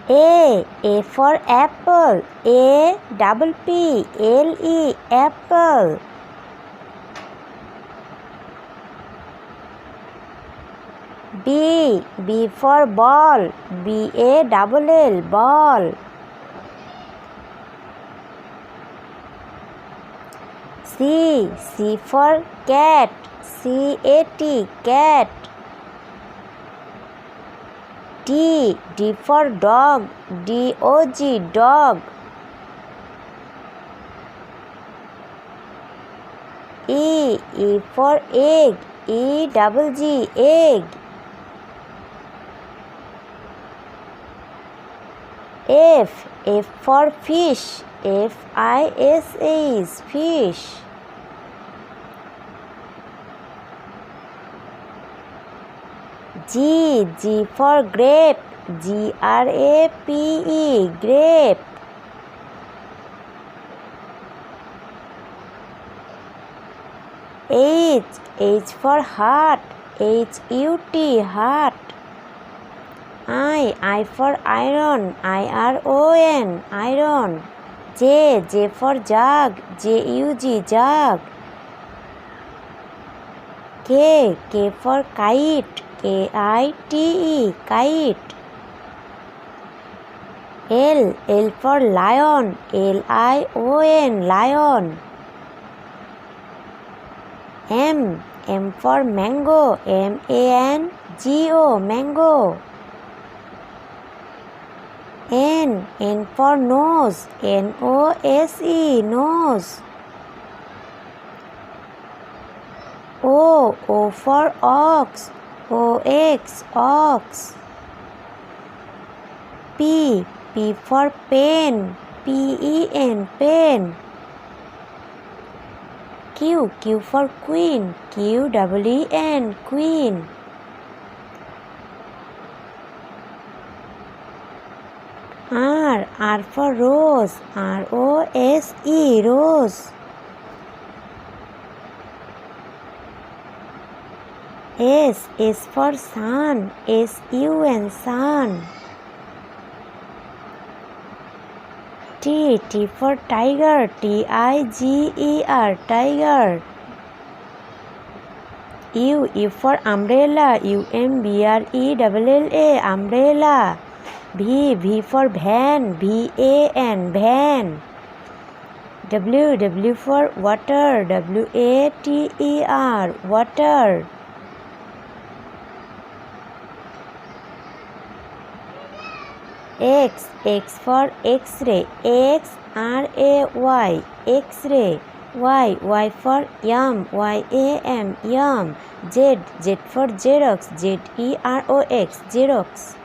A for apple. A double P L E apple. B for ball. B A double L ball. C for cat. C A T cat. D for dog. D O G dog. E for egg. E double G egg. F for fish. F I S H fish. G for grape. G R A P E grape. H for heart. H U T heart. I for iron. I R O N iron. J for jug. J U G jug. K for kite. K I T E kite. L for lion. L I O N lion. M for mango. M A N G O mango. N for nose. N O S E nose. O for ox. O X ox. P for pen. P E N pen. Q for queen. Q double E N queen. R for rose. R O S E rose. S for sun. S U N sun. T for tiger. T I G E R tiger. U for umbrella. U M B R E L L A umbrella. V for van. V A N van. W for water. W A T E R water. X for X-ray. X R A Y X-ray. Y for yam. Y A M yam. Z for Xerox. Z E R O X Xerox.